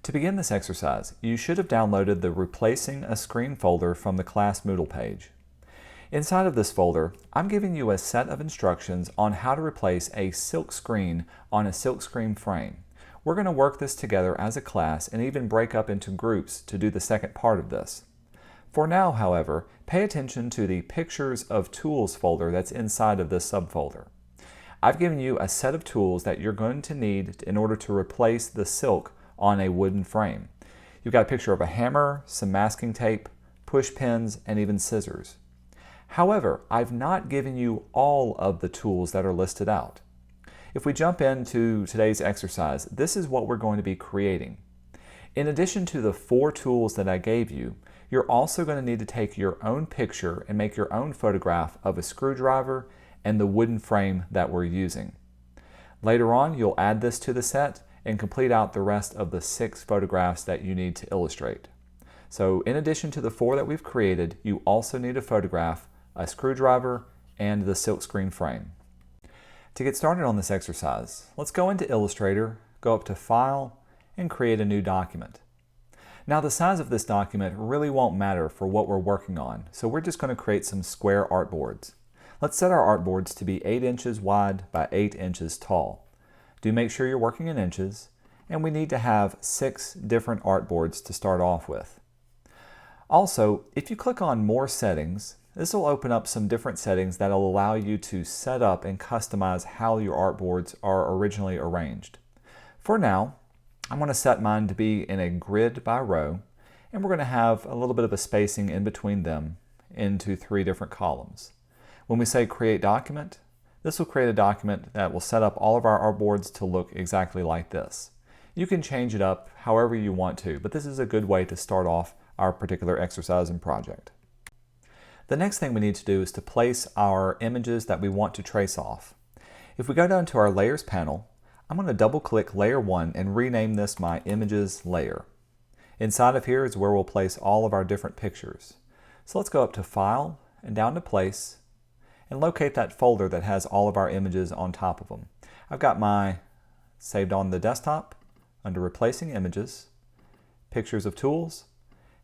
To begin this exercise, you should have downloaded the Replacing a Screen folder from the class Moodle page. Inside of this folder, I'm giving you a set of instructions on how to replace a silk screen on a silk screen frame. We're going to work this together as a class and even break up into groups to do the second part of this. For now, however, pay attention to the Pictures of Tools folder that's inside of this subfolder. I've given you a set of tools that you're going to need in order to replace the silk on a wooden frame. You've got a picture of a hammer, some masking tape, push pins, and even scissors. However, I've not given you all of the tools that are listed out. If we jump into today's exercise, this is what we're going to be creating. In addition to the 4 tools that I gave you, you're also going to need to take your own picture and make your own photograph of a screwdriver and the wooden frame that we're using. Later on, you'll add this to the set and complete out the rest of the 6 photographs that you need to illustrate. So in addition to the 4 that we've created, you also need to photograph a screwdriver and the silkscreen frame. To get started on this exercise, let's go into Illustrator, go up to File, and create a new document. Now the size of this document really won't matter for what we're working on, so we're just going to create some square artboards. Let's set our artboards to be 8 inches wide by 8 inches tall. Do make sure you're working in inches, and we need to have 6 different artboards to start off with. Also, if you click on More Settings, this will open up some different settings that will allow you to set up and customize how your artboards are originally arranged. For now, I'm going to set mine to be in a grid by row, and we're going to have a little bit of a spacing in between them into 3 different columns. When we say Create Document, this will create a document that will set up all of our artboards to look exactly like this. You can change it up however you want to, but this is a good way to start off our particular exercise and project. The next thing we need to do is to place our images that we want to trace off. If we go down to our Layers panel, I'm going to double-click Layer 1 and rename this my Images layer. Inside of here is where we'll place all of our different pictures. So let's go up to File and down to Place, and locate that folder that has all of our images on top of them. I've got my saved on the desktop under Replacing Images, Pictures of Tools,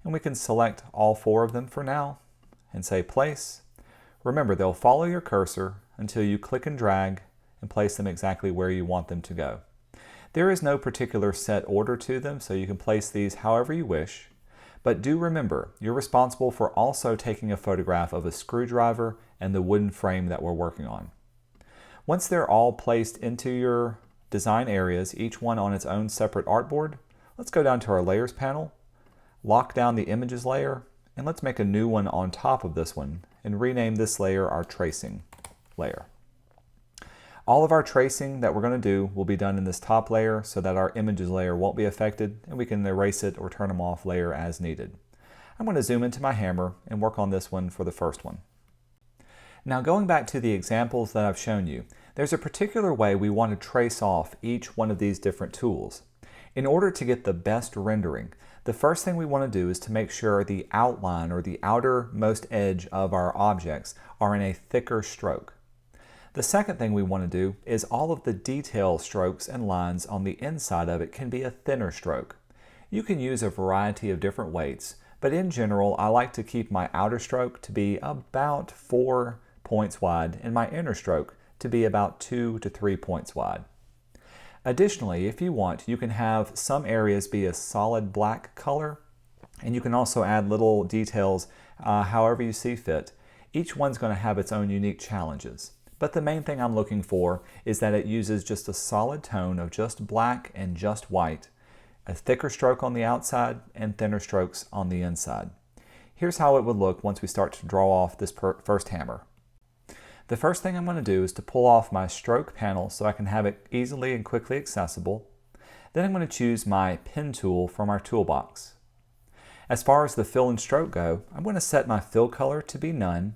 and we can select all 4 of them for now and say Place. Remember, they'll follow your cursor until you click and drag and place them exactly where you want them to go. There is no particular set order to them, so you can place these however you wish. But do remember, you're responsible for also taking a photograph of a screwdriver and the wooden frame that we're working on. Once they're all placed into your design areas, each one on its own separate artboard, let's go down to our Layers panel, lock down the Images layer, and let's make a new one on top of this one and rename this layer our Tracing layer. All of our tracing that we're going to do will be done in this top layer so that our Images layer won't be affected, and we can erase it or turn them off later as needed. I'm going to zoom into my hammer and work on this one for the first one. Now going back to the examples that I've shown you, there's a particular way we want to trace off each one of these different tools. In order to get the best rendering, the first thing we want to do is to make sure the outline or the outermost edge of our objects are in a thicker stroke. The second thing we want to do is all of the detail strokes and lines on the inside of it can be a thinner stroke. You can use a variety of different weights, but in general I like to keep my outer stroke to be about 4 points wide and my inner stroke to be about 2 to 3 points wide. Additionally, if you want, you can have some areas be a solid black color, and you can also add little details however you see fit. Each one's going to have its own unique challenges. But the main thing I'm looking for is that it uses just a solid tone of just black and just white, a thicker stroke on the outside and thinner strokes on the inside. Here's how it would look once we start to draw off this first hammer. The first thing I'm going to do is to pull off my stroke panel so I can have it easily and quickly accessible. Then I'm going to choose my pen tool from our toolbox. As far as the fill and stroke go, I'm going to set my fill color to be none,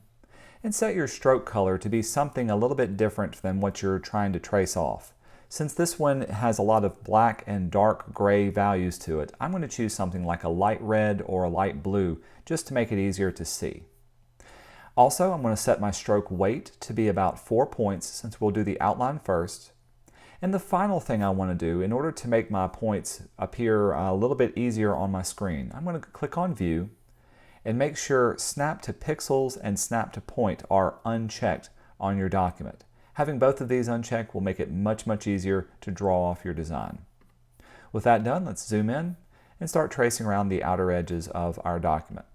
and set your stroke color to be something a little bit different than what you're trying to trace off. Since this one has a lot of black and dark gray values to it, I'm going to choose something like a light red or a light blue just to make it easier to see. Also, I'm going to set my stroke weight to be about 4 points since we'll do the outline first. And the final thing I want to do, in order to make my points appear a little bit easier on my screen, I'm going to click on View and make sure Snap to Pixels and Snap to Point are unchecked on your document. Having both of these unchecked will make it much easier to draw off your design. With that done, let's zoom in and start tracing around the outer edges of our document.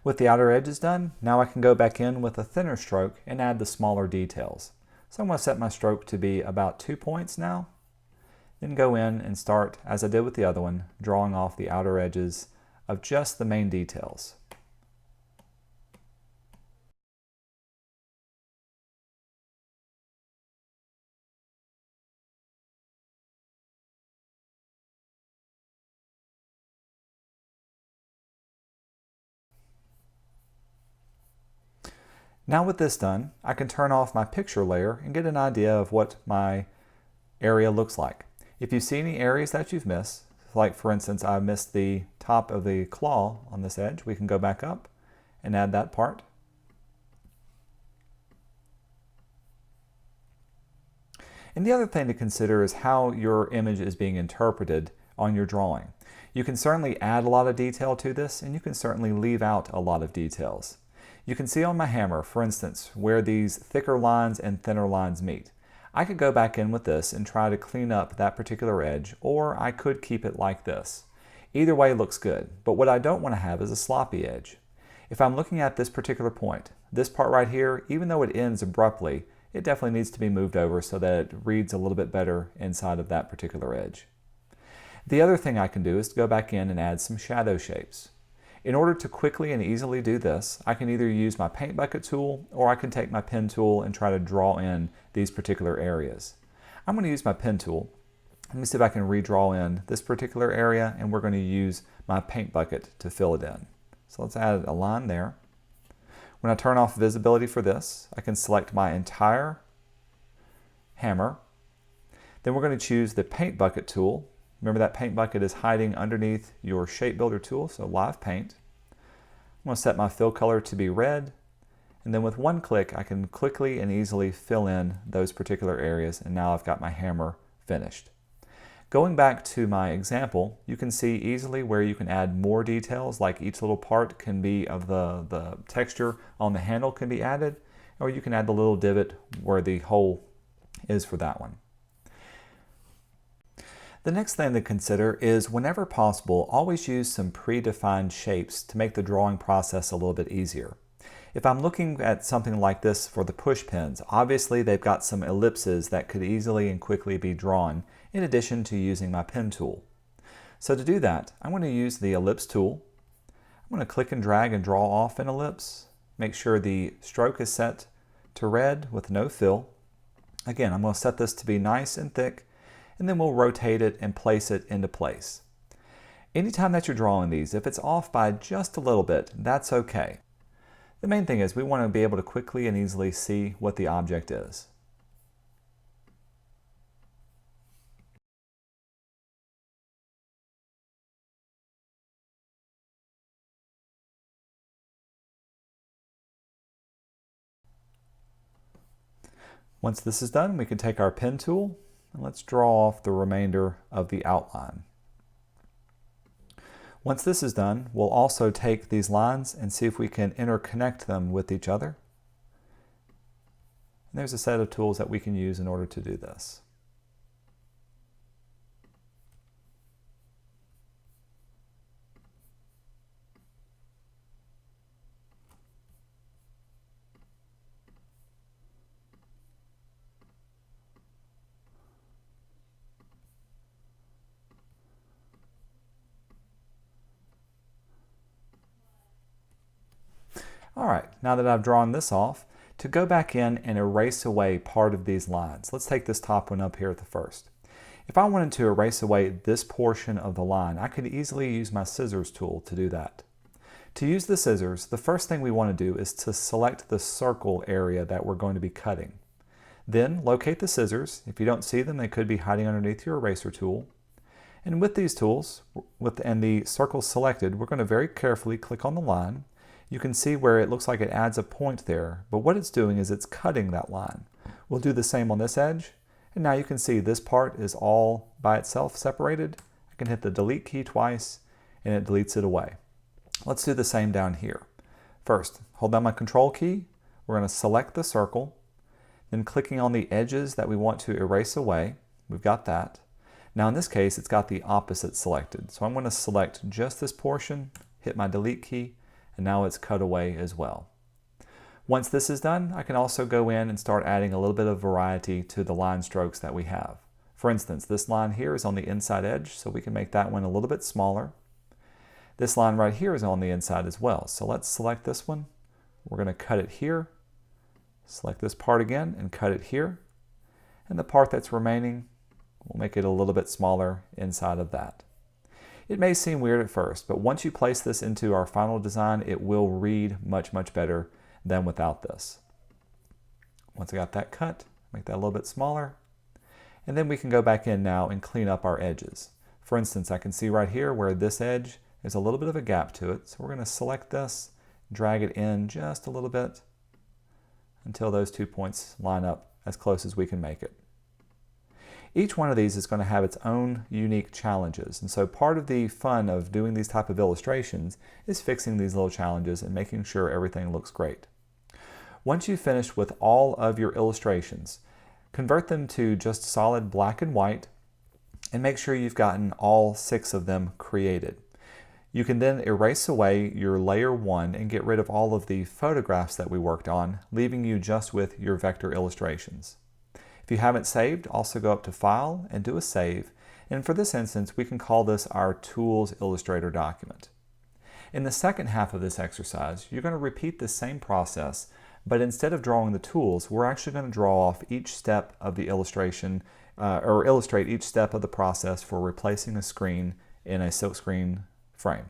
With the outer edges done, now I can go back in with a thinner stroke and add the smaller details. So I'm going to set my stroke to be about 2 points now. Then go in and start, as I did with the other one, drawing off the outer edges of just the main details. Now with this done, I can turn off my picture layer and get an idea of what my area looks like. If you see any areas that you've missed, like for instance I missed the top of the claw on this edge, we can go back up and add that part. And the other thing to consider is how your image is being interpreted on your drawing. You can certainly add a lot of detail to this, and you can certainly leave out a lot of details. You can see on my hammer, for instance, where these thicker lines and thinner lines meet. I could go back in with this and try to clean up that particular edge, or I could keep it like this. Either way looks good, but what I don't want to have is a sloppy edge. If I'm looking at this particular point, this part right here, even though it ends abruptly, it definitely needs to be moved over so that it reads a little bit better inside of that particular edge. The other thing I can do is to go back in and add some shadow shapes. In order to quickly and easily do this, I can either use my paint bucket tool or I can take my pen tool and try to draw in these particular areas. I'm going to use my pen tool. Let me see if I can redraw in this particular area, and we're going to use my paint bucket to fill it in. So let's add a line there. When I turn off visibility for this, I can select my entire hammer. Then we're going to choose the paint bucket tool. Remember that paint bucket is hiding underneath your shape builder tool, so live paint. I'm going to set my fill color to be red, and then with one click I can quickly and easily fill in those particular areas, and now I've got my hammer finished. Going back to my example, you can see easily where you can add more details, like each little part can be of the texture on the handle can be added, or you can add the little divot where the hole is for that one. The next thing to consider is, whenever possible, always use some predefined shapes to make the drawing process a little bit easier. If I'm looking at something like this for the push pins, obviously they've got some ellipses that could easily and quickly be drawn, in addition to using my pen tool. So to do that, I'm going to use the ellipse tool. I'm going to click and drag and draw off an ellipse. Make sure the stroke is set to red with no fill. Again, I'm going to set this to be nice and thick, and then we'll rotate it and place it into place. Anytime that you're drawing these, if it's off by just a little bit, that's okay. The main thing is we want to be able to quickly and easily see what the object is. Once this is done, we can take our pen tool and let's draw off the remainder of the outline. Once this is done, we'll also take these lines and see if we can interconnect them with each other. And there's a set of tools that we can use in order to do this. All right, now that I've drawn this off, to go back in and erase away part of these lines, let's take this top one up here at the first. If I wanted to erase away this portion of the line, I could easily use my scissors tool to do that. To use the scissors, the first thing we want to do is to select the circle area that we're going to be cutting. Then locate the scissors. If you don't see them, they could be hiding underneath your eraser tool. And with these tools, and the circles selected, we're going to very carefully click on the line. You can see where it looks like it adds a point there, but what it's doing is it's cutting that line. We'll do the same on this edge, and now you can see this part is all by itself separated. I can hit the delete key twice, and it deletes it away. Let's do the same down here. First, hold down my control key. We're going to select the circle, then clicking on the edges that we want to erase away. We've got that. Now in this case, it's got the opposite selected. So I'm going to select just this portion, hit my delete key, and now it's cut away as well. Once this is done, I can also go in and start adding a little bit of variety to the line strokes that we have. For instance, this line here is on the inside edge, so we can make that one a little bit smaller. This line right here is on the inside as well. So let's select this one. We're going to cut it here. Select this part again and cut it here. And the part that's remaining, we'll make it a little bit smaller inside of that. It may seem weird at first, but once you place this into our final design, it will read much, much better than without this. Once I got that cut, make that a little bit smaller. And then we can go back in now and clean up our edges. For instance, I can see right here where this edge is a little bit of a gap to it. So we're going to select this, drag it in just a little bit until those 2 points line up as close as we can make it. Each one of these is going to have its own unique challenges, and so part of the fun of doing these type of illustrations is fixing these little challenges and making sure everything looks great. Once you've finished with all of your illustrations, convert them to just solid black and white and make sure you've gotten all 6 of them created. You can then erase away your layer 1 and get rid of all of the photographs that we worked on, leaving you just with your vector illustrations. If you haven't saved, also go up to File and do a Save, and for this instance we can call this our Tools Illustrator document. In the second half of this exercise, you're going to repeat the same process, but instead of drawing the tools, we're actually going to draw off each step of the illustration, or illustrate each step of the process for replacing a screen in a silkscreen frame.